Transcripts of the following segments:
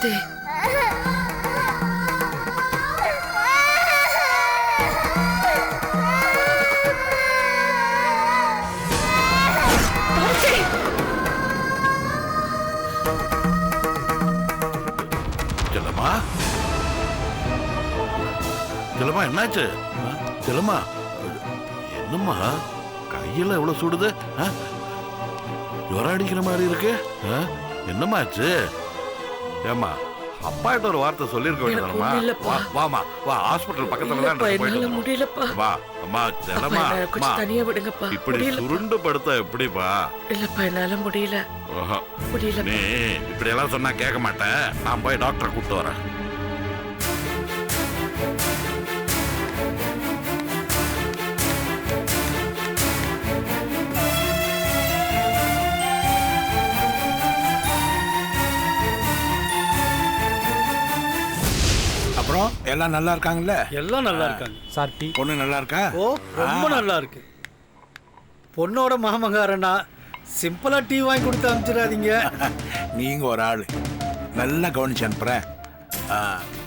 பார்வதி, செல்லம்மா, செல்லம்மா என்னாச்சு? செல்லம்மா, என்னம்மா கையில எவ்வளவு சுடுது? ஜுரம் அடிக்கிற மாதிரி இருக்கு. என்னம்மா ஆச்சு? ஏம்மா, அப்பா கிட்ட ஒரு வார்த்தை சொல்லிருக்க வேண்டியதானம்மா? வாமா, வா, ஹாஸ்பிட்டல் பக்கத்துல தான் என்னால முடியலப்பா. வா அம்மா. செல்லம்மா, கொஞ்சம் தனியா விடுங்கப்பா. இப்படி சுருண்டு படுத்தா எப்படிப்பா? இல்லப்பா, என்னால முடியல. நீ இப்படி எல்லாம் சொன்னா கேட்க மாட்டேன். நான் போய் டாக்டரை கூப்பிட்டு வரேன். அப்புறம் எல்லாம் நல்லா இருக்காங்கல்ல? எல்லாம் நல்லா இருக்காங்க சார். டீ பொண்ணு நல்லா இருக்கா? ஓ, ரொம்ப நல்லா இருக்கு. பொண்ணோட மாமங்காரனா சிம்பிளா டீ வாங்கி கொடுத்து அனுப்பிச்சிடாதீங்க. நீங்க ஒரு ஆளு. நல்லா கவனிச்சு அனுப்புறேன்.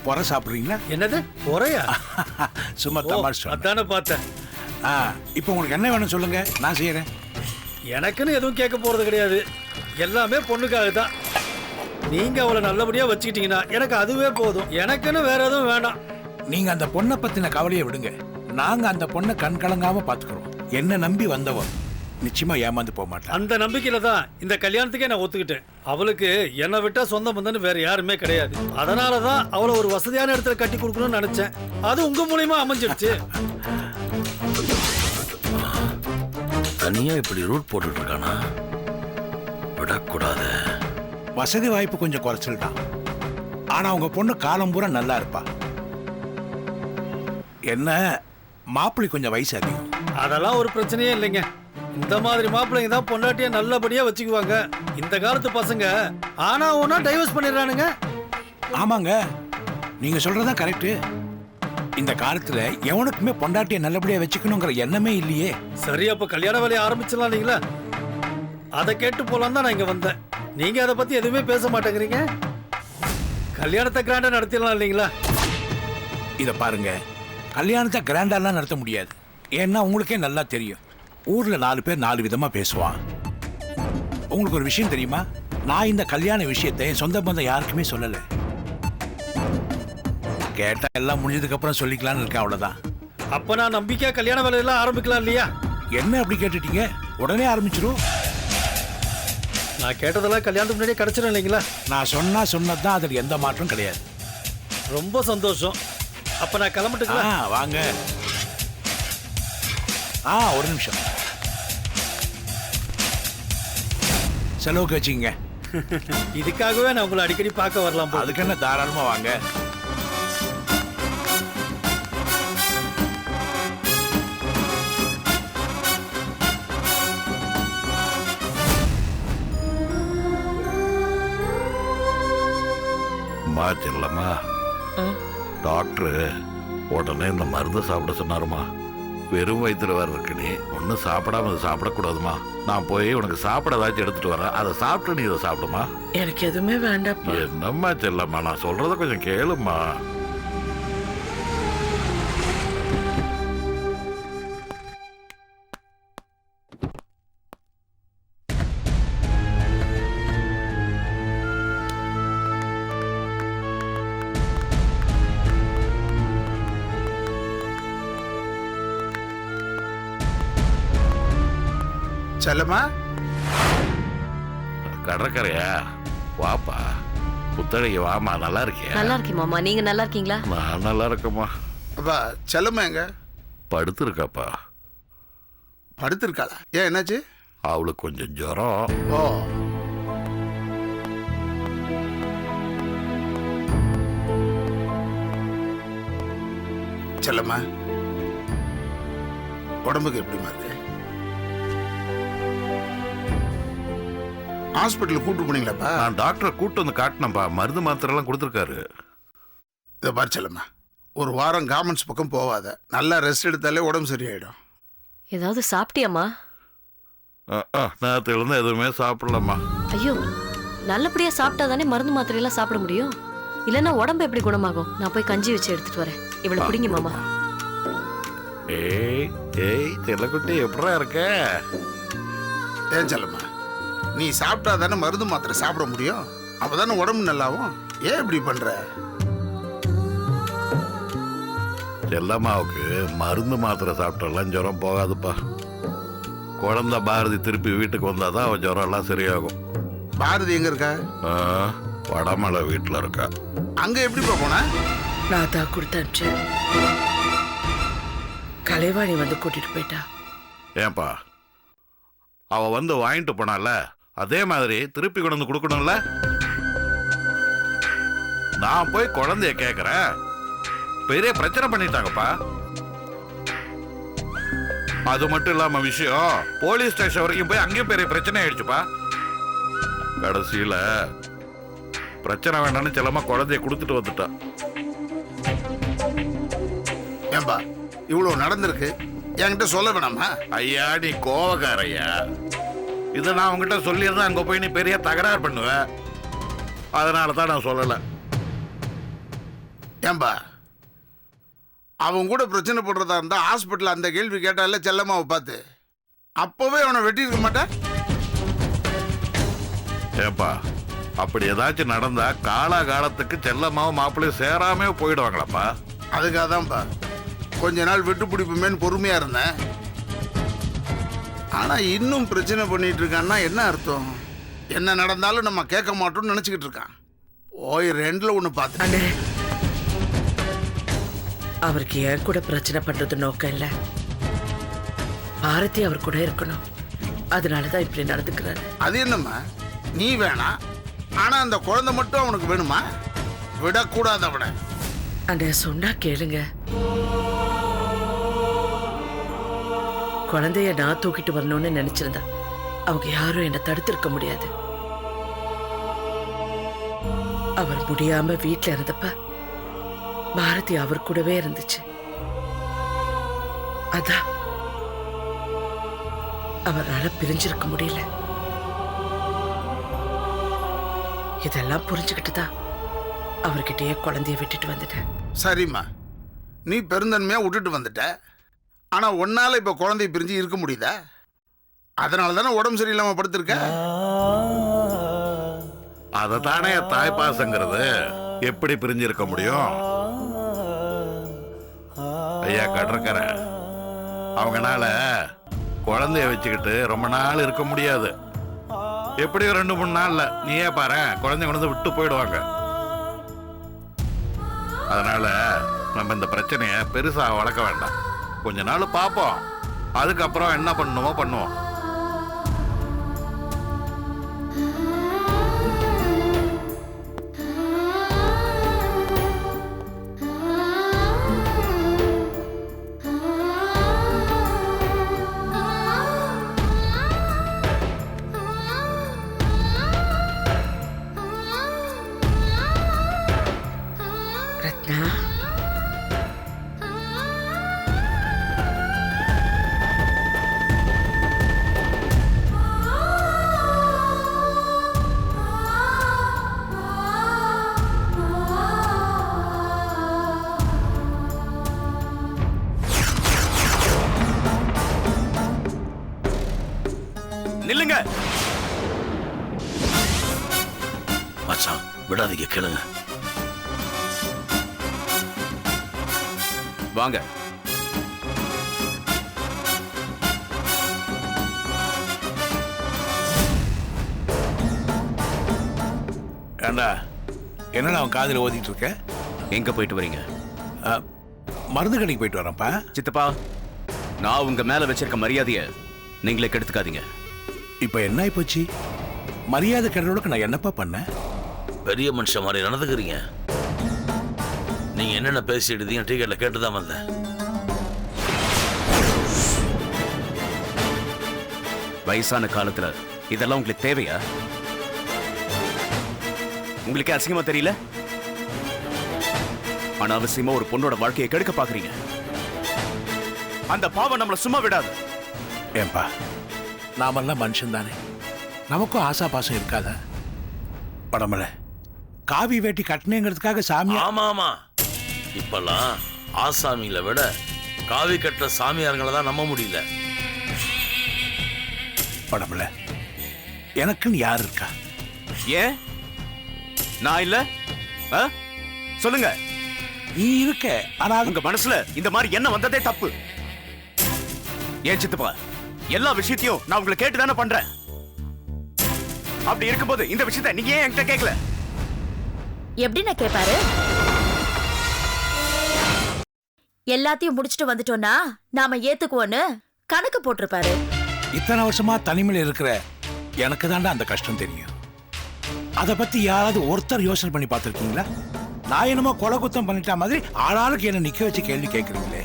பொறை சாப்பிடுறீங்களா? என்னது பொறையா? சும்மா தமாஷ். அதானே பார்த்தேன். இப்போ உங்களுக்கு என்ன வேணும் சொல்லுங்க, நான் செய்யறேன். எனக்குன்னு எதுவும் கேட்க போறது கிடையாது. எல்லாமே பொண்ணுக்காக தான். நீங்க அவளை நல்லபடியா வச்சுக்கிட்டீங்கன்னா எனக்கு அதுவே போதும். எனக்குன்னு வேற எதுவும் வேண்டாம். நீங்க அந்த பொண்ணை பத்தின கவலையை விடுங்க. நாங்க அந்த பொண்ணை கண் கலங்காம பாத்துக்கிறோம். என்ன நம்பி வந்தவன் நிச்சயமா ஏமாந்து போக மாட்டான். அந்த நம்பிக்கையில தான் இந்த கல்யாணத்துக்கே நான் ஒத்துக்கிட்டேன். அவளுக்கு என்னை விட்டா சொந்த பந்தன்னு வேற யாருமே கிடையாது. அதனாலதான் அவளை ஒரு வசதியான இடத்துல கட்டி கொடுக்கணும்னு நினைச்சேன். அது உங்க மூலியமா அமைஞ்சிடுச்சு. தனியா இப்படி ரூட் போட்டுட்டு இருக்கானா? விடக்கூடாது. வசதி வாய்ப்பு கொஞ்சம் குறைச்சல் தான். ஆனா உங்க பொண்ணு காலம் பூரா நல்லா இருப்பா. என்ன மாப்பிள்ளை கொஞ்சம் வயசு அதிகம். அதெல்லாம் ஒரு பிரச்சனையே இல்லைங்க. இந்த மாதிரி மாப்பிள்ளைங்க தான் பொண்டாட்டிய நல்லபடியா வச்சுக்குவாங்க. இந்த காலத்து பசங்க ஆனா ஒன்னா டைவர்ஸ் பண்ணிடுறானுங்க. ஆமாங்க, நீங்க சொல்றதா கரெக்ட். இந்த காலத்துல எவனுக்குமே பொண்டாட்டிய நல்லபடியா வச்சுக்கணுங்கிற எண்ணமே இல்லையே. சரி, அப்ப கல்யாண வேலையை ஆரம்பிச்சிடலாம் இல்லைங்களா? அதை கேட்டு போலாம் தான் நான் இங்க வந்தேன். நீங்க அதை பத்தி எதுவுமே பேச மாட்டேங்கிறீங்க. கல்யாணத்தை கிராண்டா நடத்திடலாம் இல்லைங்களா? இத பாருங்க, கல்யாணத்தை கிராண்டாலாம் நடத்த முடியாது. ஏன்னா உங்களுக்கே நல்லா தெரியும், ஊர்ல 4 பேர் 4 விதமா பேசுவான். உங்களுக்கு ஒரு விஷயம் தெரியுமா? நான் இந்த கல்யாண விஷயத்தை என் சொந்த பந்தம் யாருக்குமே சொல்லல. கேட்டா எல்லாம் முடிஞ்சதுக்கு அப்புறம் சொல்லிக்கலாம்னு இருக்கேன், அவ்வளவுதான். அப்ப நான் நம்பிக்கையா கல்யாண வேலையெல்லாம் ஆரம்பிக்கலாம் இல்லையா? என்ன அப்படி கேட்டுட்டீங்க? உடனே ஆரம்பிச்சிரும். நான் கேட்டதெல்லாம் கல்யாணத்துக்கு முன்னாடியே கிடைச்சிடும் இல்லைங்களா? நான் சொன்னதுதான், அதுல எந்த மாற்றம் கிடையாது. ரொம்ப சந்தோஷம். அப்ப நான் கிளம்பிட்டுங்களா? வாங்க. ஒரு நிமிஷம் செலவுக்கு வச்சுங்க. இதுக்காகவே நான் உங்களை அடிக்கடி பார்க்க வரலாம். அதுக்கு என்ன, தாராளமா வாங்க. செல்லம்மா, டாக்டர் உடனே இந்த மருந்து சாப்பிட சொன்னாருமா. வெறும் வயிற்றுல வேற இருக்கு. நீ ஒன்னும் சாப்பிடாம சாப்பிடக்கூடாதுமா. நான் போய் உனக்கு சாப்பிட ஏதாச்சும் எடுத்துட்டு வரேன். அதை சாப்பிட்டு நீ இதை சாப்பிடுமா. எனக்கு எதுவுமே வேண்டாம். என்னம்மா செல்லம்மா, நான் சொல்றத கொஞ்சம் கேளுமா. செல்லம்மா, கடற்கரையா? வாப்பா, புத்தகைக்கு வாமா. நல்லா இருக்கியா? நல்லா இருக்கேன் மாமா. நீங்க நல்லா இருக்கீங்களா? நான் நல்லா இருக்கேம்மா. அப்பா, செல்லம்மா எங்க? படுத்திருக்காப்பா. படுத்திருக்காளா? ஏன், என்னாச்சு? அவளுக்கு கொஞ்சம் ஜுரம். ஓ, செல்லம்மா, உடம்புக்கு எப்படிமா இருக்கு? ஹாஸ்பிட்டலுக்கு கூட்டு போனீங்களாப்பா? நான் டாக்டரை கூட்டு வந்து காட்டினப்பா. மருந்து மாத்திரை எல்லாம் கொடுத்துருக்காரு. இதை பாரு செல்லம்மா, ஒரு வாரம் கார்மெண்ட்ஸ் பக்கம் போவாத. நல்லா ரெஸ்ட் எடுத்தாலே உடம்பு சரியாயிடும். ஏதாவது சாப்பிட்டியாம்மா? நேரத்துல இருந்து எதுவுமே சாப்பிடலாமா. ஐயோ, நல்லபடியா சாப்பிட்டா தானே மருந்து மாத்திரையெல்லாம் சாப்பிட முடியும். இல்லன்னா உடம்பு எப்படி குணமாகும்? நான் போய் கஞ்சி வச்சு எடுத்துட்டு வரேன். இவளை பிடிங்க மாமா. ஏய் ஏய் செல்லக்குட்டி எப்படா இருக்க? ஏன் செல்லம்மா, நீ சாப்பிட்டா தானே மருந்து மாத்திரை சாப்பிட முடியும். அப்பதானே உடம்பு நல்லாவும். ஏன் இப்படி பண்ற? செல்லம்மாவுக்கு மருந்து மாத்திரை சாப்பிட்டெல்லாம் ஜுரம் போகாதுப்பா. குழந்தை பாரதி திருப்பி வீட்டுக்கு வந்தாதான் அவன் ஜுரம் எல்லாம் சரியாகும். பாரதி எங்க இருக்கா? வடமலை வீட்டில் இருக்கா. அங்க எப்படிப்பா போன? நான் தான் கொடுத்து அனுப்பிச்சேன். கலைவாணி வந்து கூட்டிட்டு போயிட்டா. ஏன்பா அவ வந்து வாங்கிட்டு போனால, அதே மாதிரி திருப்பி கொண்டு வந்து கொடுக்கணும்ல. நான் போய் குழந்தைய கேட்கறேன், பெரிய பிரச்சனை பண்ணிட்டாங்கப்பா. அது மட்டும் இல்லாம விஷயம் போலீஸ் ஸ்டேஷன் வரைக்கும் போய் அங்கேயும் பெரிய பிரச்சனை ஆயிடுச்சுப்பா. கடைசியில பிரச்சனை வேண்டாம்னு செல்லமா குழந்தைய கொடுத்துட்டு வந்துட்டான். ஏன்பா இவ்வளவு நடந்திருக்கு, என்கிட்ட சொல்ல வேணாமா? ஐயா நீ கோவக்காரையா. இதை நான் உங்ககிட்ட சொல்லியிருந்தா அங்க போய் நீ பெரிய தகராறு பண்ணுவ. அதனால தான் நான் சொல்லலை. ஏன்பா அவன் கூட பிரச்சனை போடுறதா இருந்தா ஹாஸ்பிட்டல் அந்த கேள்வி கேட்டால செல்லம்மாவை பார்த்து அப்பவே அவனை வெட்டி இருக்க மாட்டேன். ஏப்பா அப்படி ஏதாச்சும் நடந்தா காலகாலத்துக்கு செல்லம்மாவும் மாப்பிள்ளையும் சேராமே போயிடுவாங்களாப்பா. அதுக்காக தான்ப்பா கொஞ்ச நாள் விட்டு பிடிப்புமேன்னு பொறுமையா இருந்தேன். ஆனா இன்னும் பிரச்சனை பண்ணிட்டு இருக்கான்னா என்ன அர்த்தம்? என்ன நடந்தாலும் நம்ம கேட்க மாட்டோம்னு நினைச்சுக்கிட்டு இருக்கான். ஓய் ரெண்டுல ஒண்ணு பார்த்து அண்ணே, அவருக்கு என் கூட பிரச்சனை பண்றது நோக்கம் இல்ல. பாரதி அவர் கூட இருக்கணும். அதனாலதான் இப்படி நடந்துக்கிறாரு. அது என்னம்மா நீ வேணாம், ஆனா அந்த குழந்தை மட்டும் அவனுக்கு வேணுமா? விடக்கூடாது அவனை. அண்ணே சொன்னா கேளுங்க. குழந்தைய நான் தூக்கிட்டு வரணும்னு நினைச்சிருந்தா அவங்க யாரும் என்ன தடுத்திருக்க முடியாது. அவர் முடியாம வீட்டுல இருந்தப்ப பாரதி அவர் கூடவே இருந்துச்சு. அதான் அவரால் பிரிஞ்சிருக்க முடியல. இதெல்லாம் புரிஞ்சுக்கிட்டுதான் அவர்கிட்டயே குழந்தைய விட்டுட்டு வந்துட்டேன். சரிம்மா, நீ பெருந்தன்மையா விட்டுட்டு வந்துட்ட. ஆனா உன்னால இப்ப குழந்தைய பிரிஞ்சு இருக்க முடியுதா? அதனால தானே உடம்பு சரியில்லாம படுத்திருக்க. அதத்தானே தாய்ப்பாசங்கிறது. எப்படி பிரிஞ்சிருக்க முடியும்? ஐயா கடற்கர அவங்கனால குழந்தைய வச்சுக்கிட்டு ரொம்ப நாள் இருக்க முடியாது. எப்படியும் 2-3 நாள்ல நீயே பாரு குழந்தை கொண்டு வந்து விட்டு போயிடுவாங்க. அதனால நம்ம இந்த பிரச்சனைய பெருசா வளர்க்க வேண்டாம். கொஞ்ச நாள் பார்ப்போம், அதுக்கப்புறம் என்ன பண்ணுமோ பண்ணுவோம். ரத்னா, நில்லுங்க. மச்சான் விடாதீங்க, கேளுங்க. வாங்க. ஏண்டா என்னடா அவன் காதில் ஓதிட்டு இருக்க? எங்க போயிட்டு வரீங்க? மருந்து கடைக்கு போயிட்டு வரேன்ப்பா. சித்தப்பா, நான் உங்க மேல வச்சிருக்க மரியாதைய நீங்களே கெடுத்துக்காதீங்க. இப்போ என்ன ஆயிப்போச்சு? மரியாதை கெடுறதுக்கு நான் என்னப்பா பண்ணேன்? பெரிய மனுஷன் மாதிரி நடந்துக்கிறீங்க. நீங்க என்னென்ன பேசிட்டு டிக்கெட்ல கேட்டுதான் வந்தேன். வயசான காலத்துல இதெல்லாம் உங்களுக்கு தேவையா? உங்களுக்கு அசிங்கமா தெரியல? அனாவசியமா ஒரு பொண்ணோட வாழ்க்கையை கெடுக்க பாக்குறீங்க. அந்த பாவம் நம்மள சும்மா விடாது. ஏன்பா, நாமெல்லாம் மனுஷன் தானே, நமக்கும் ஆசா பாசம் இருக்காதா? படமல காவி வேட்டி கட்டினேங்கிறதுக்காக சாமி ஆமா ஆமா, இப்பெல்லாம் ஆசாமிகளை விட காவி கட்டுற சாமியார்களை தான் நம்ப முடியல. படம்ல எனக்குன்னு யார் இருக்கா? ஏன் நான் இல்ல? ஆ? சொல்லுங்க. நீ இருக்க, ஆனா உங்க மனசுல இந்த மாதிரி என்ன வந்ததே தப்பு. ஏன் சித்தப்பா, எல்லா விஷயத்தையும் நான் உங்களை கேட்டு தானே பண்றேன். அப்படி இருக்கும்போது இந்த விஷயத்தை நீங்க ஏன் என்கிட்ட கேட்கல? எப்படி நான் கேட்பாரு? எல்லாத்தையும் முடிச்சுட்டு வந்துட்டோம்னா நாம ஏத்துக்குவோன்னு கணக்கு போட்டிருப்பாரு. இத்தனை வருஷமா தனிமையில இருக்கிற எனக்கு தாண்டா அந்த கஷ்டம் தெரியும். அதை பத்தி யாராவது ஒருத்தர் யோசனை பண்ணி பார்த்திருக்கீங்களா? நான் என்னமோ கொலை குத்தம் பண்ணிட்ட மாதிரி ஆளாளுக்கு என்ன நிக்க வச்சு கேள்வி கேட்கறீங்களே.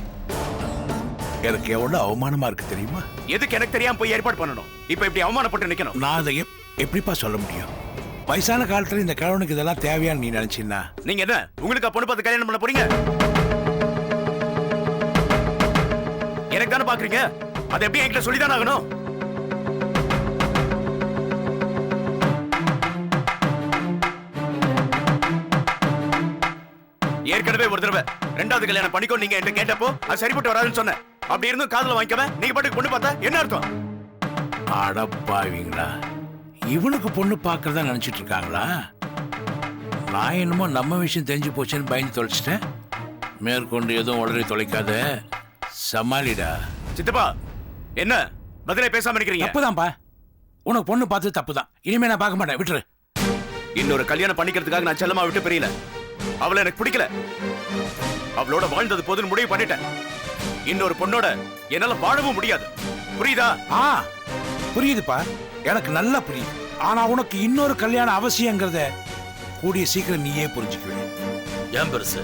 எனக்கு எவ்வளவு அவமானமா இருக்கு தெரியுமா? எதுக்கு எனக்கு தெரியாம போய் ஏற்பாடு பண்ணணும்? இப்ப இப்படி அவமானப்பட்டு நிக்கணும்? நான் அதை எப்படிப்பா சொல்ல முடியும்? வயசான காலத்துல இந்த கிழவனுக்கு இதெல்லாம் தேவையான்னு நீ நினைச்சீன்னா? நீங்க என்ன உங்களுக்கு பொண்ணு பார்த்து கல்யாணம் பண்ண போறீங்க? எனக்கு தானே பாக்குறீங்க. அதை எப்படி என்கிட்ட சொல்லிதானே ஆகணும்? ஏற்கனவே ஒரு தடவை ரெண்டாவது கல்யாணம் பண்ணிக்கோ நீங்க என்கிட்ட கேட்டப்போ அது சரிப்பட்டு வராதுன்னு சொன்னேன். அப்படி இருந்தும் காதல வாங்கிக்கவே நீங்க பாட்டுக்கு பொண்ணு பார்த்தா என்ன அர்த்தம்? அடப்பாவீங்களா, இவனுக்கு பொண்ணு பார்க்கறதா நினைச்சிட்டு இருக்காங்களா? நான் என்னமோ நம்ம விஷயம் தெரிஞ்சு போச்சுன்னு பயந்து தொலைச்சிட்டேன். மேற்கொண்டு எதுவும் உடனே தொலைக்காத, சமாளிடா. சித்தப்பா என்ன பதிலே பேசாம இருக்கிறீங்க? தப்புதான்ப்பா, உனக்கு பொண்ணு பார்த்தது தப்புதான். இனிமே நான் பார்க்க மாட்டேன், விட்டுரு. இன்னொரு கல்யாணம் பண்ணிக்கிறதுக்காக நான் செல்லமா விட்டு பிரியல. அவளை எனக்கு பிடிக்கல. அவளோட வாழ்ந்தது போதுன்னு முடிவு பண்ணிட்டேன். இன்னொரு பொண்ணோட என்னால வாழவும் முடியாது. புரியுதா? புரியுதுப்பா, எனக்கு நல்லா புரியுது. ஆனா உனக்கு இன்னொரு கல்யாணம் அவசியங்கிறத கூடிய சீக்கிரம் நீயே புரிஞ்சுக்குவேன். ஏன் பெருசு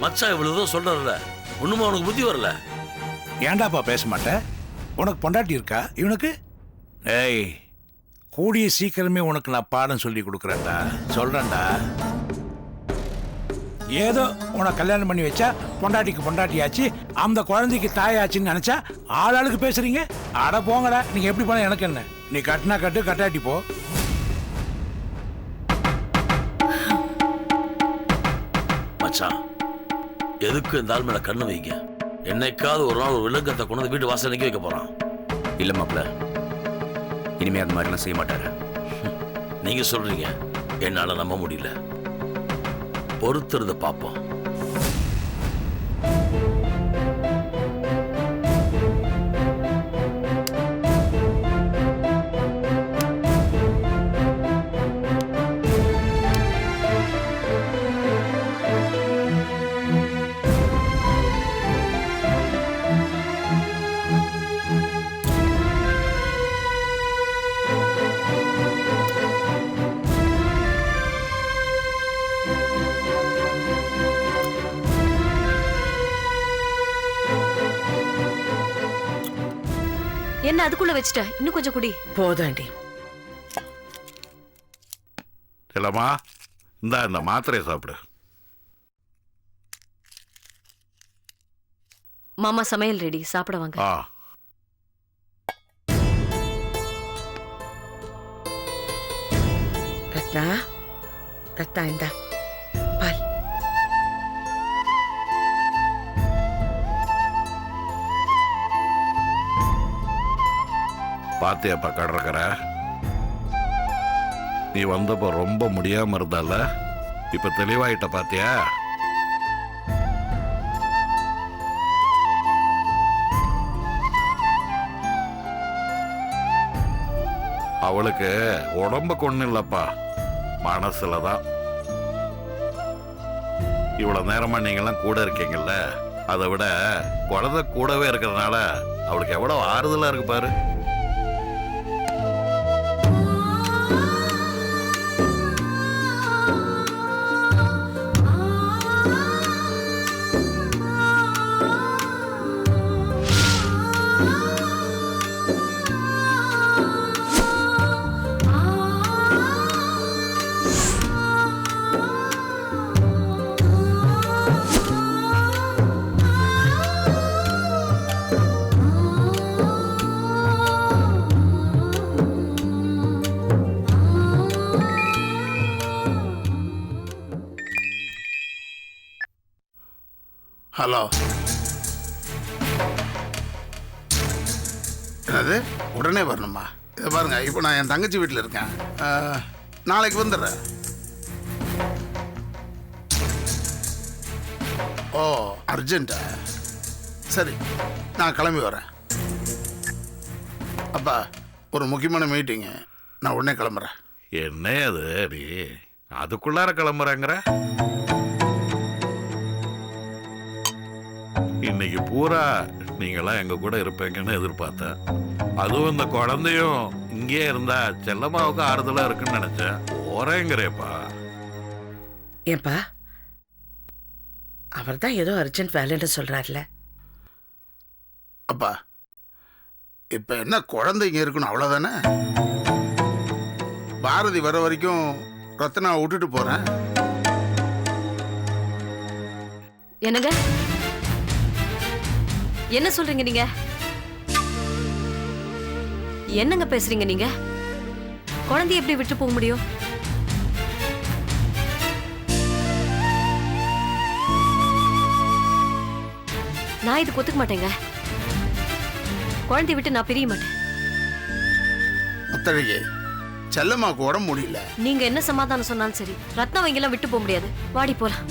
மச்சான் இவ்வளவு சொல்றல, ஒண்ணுமா உனக்கு புத்தி வரல? ஏண்டாப்பா பேச மாட்டேன்? உனக்கு பொண்டாட்டி இருக்கா இவனுக்கு? ஏய், கூடிய சீக்கிரமே உனக்கு நான் பாடம் சொல்லி கொடுக்குறேன்டா, சொல்றேன்டா. ஏதோ உனக்கு கல்யாணம் பண்ணி வச்சா பொண்டாட்டிக்கு பொண்டாட்டியாச்சு, அந்த குழந்தைக்கு தாயாச்சுன்னு நினைச்சா ஆளாளுக்கு பேசுறீங்க. அட போங்கடா, நீங்க எப்படி போனா எனக்கு என்ன? நீ கட்டினா கட்டு, கட்டாட்டி போ. மச்சான் எதுக்கு இந்த ஆள் மேல கண்ணு வைங்க? என்னைக்காவது ஒரு நாள் ஒரு விலங்கத்தை கொண்டு வீட்டு வாசல் நிக்க வைக்க போறான். இல்ல மாப்ள, இனிமே அந்த மாதிரி எல்லாம் செய்ய மாட்டாரு. நீங்க சொல்றீங்க, என்னால நம்ப முடியல. பொறுத்திருந்த பாப்போம். என்ன அதுக்குள்ள வச்சுட்ட? இன்னும் கொஞ்சம் குடி. போதாண்டி. இல்லம்மா, இந்த மாத்திரையை சாப்பிடு. மாமா சமையல் ரெடி, சாப்பிட வாங்க. ரத்னா, ரத்னா இந்தா பால். பாத்தியாப்பா கடற்கரை, நீ வந்தப்போ ரொம்ப முடியாம இருந்தால, இப்ப தெளிவாயிட்ட பாத்தியா? அவளுக்கு உடம்புக்கு ஒண்ணு இல்லப்பா, மனசுலதான். இவ்வளவு நேரமா நீங்கெல்லாம் கூட இருக்கீங்கல்ல, அதை விட குழந்தை கூடவே இருக்கிறதுனால அவளுக்கு எவ்வளவு ஆறுதலா இருக்கு பாரு. ஹலோ, என்னது உடனே வரணுமா? இதை பாருங்க, இப்போ நான் என் தங்கச்சி வீட்டில் இருக்கேன். நாளைக்கு வந்துடுறேன். ஓ, அர்ஜென்ட்டா? சரி, நான் கிளம்பி வரேன். அப்பா, ஒரு முக்கியமான மீட்டிங்கு, நான் உடனே கிளம்புறேன். என்ன அது நீ அதுக்குள்ளார கிளம்புறாங்கிற? இன்னைக்கு பூரா நீங்களாம் எங்க கூட இருப்பீங்கன்னு எதிர்பார்த்தேன். அதுவும் இந்த குழந்தையும் இங்கே இருந்தா செல்லம்மாவுக்கு ஆறுதலா இருக்குன்னு நினைச்சேன். போறேங்கிறேப்பா. ஏன்பா, அவர் தான் ஏதோ அர்ஜென்ட் வேலைன்னு சொல்றாருல. அப்பா, இப்போ என்ன குழந்தைங்க இருக்கணும் அவ்வளோதானே? பாரதி வர வரைக்கும் ரத்னா விட்டுட்டு போகிறேன். என்னங்க என்ன சொல்றீங்க நீங்க? என்னங்க பேசுறீங்க நீங்க? குழந்தைய எப்படி விட்டு போக முடியும்? நான் இதுக்கு ஒத்துக்க மாட்டேங்க. குழந்தைய விட்டு நான் பிரிய மாட்டேன். முத்தழகி, செல்லம்மாக்கு உடம்பு முடியல. நீங்க என்ன சமாதானம் சொன்னாலும் சரி, ரத்னாவை இங்கெல்லாம் விட்டு போக முடியாது. வாடி போலாம்.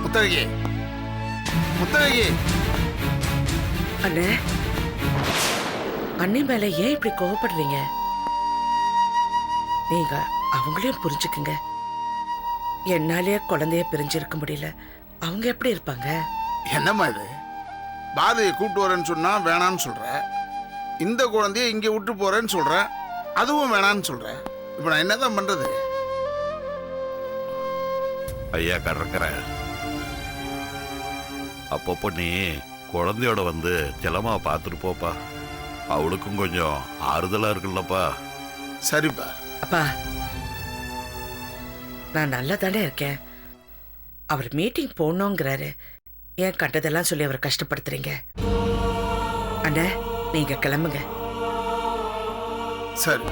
முத்தழகி, முத்தழகி. அண்ணே, அண்ணி மேல ஏன் இப்படி கோவப்படுறீங்க? நீங்க அவங்களையும் புரிஞ்சுக்குங்க. என்னாலே குழந்தைய பிரிஞ்சிருக்க முடியல. அவங்க எப்படி இருப்பாங்க? என்னம்மா இது? பாரதியை கூப்பிட்டு வரேன்னு சொன்னா வேணான்னு சொல்ற. இந்த குழந்தைய இங்கே விட்டு போறேன்னு சொல்ற, அதுவும் வேணான்னு சொல்ற. இப்போ நான் என்னதான் பண்றது? ஐயா கடற்கரை, அப்பப்போ நீ குழந்தையோட வந்து செல்லம்மாவை பார்த்துட்டு போப்பா. அவளுக்கும் கொஞ்சம் ஆறுதலா இருக்குல்லப்பா. சரிப்பா. அப்பா, நான் நல்லா தானே இருக்கேன். அவர் மீட்டிங் போகணுங்கிறாரு. ஏன் கண்டதெல்லாம் சொல்லி அவர் கஷ்டப்படுத்துறீங்க? அண்ணே, நீங்க கிளம்புங்க. சரி.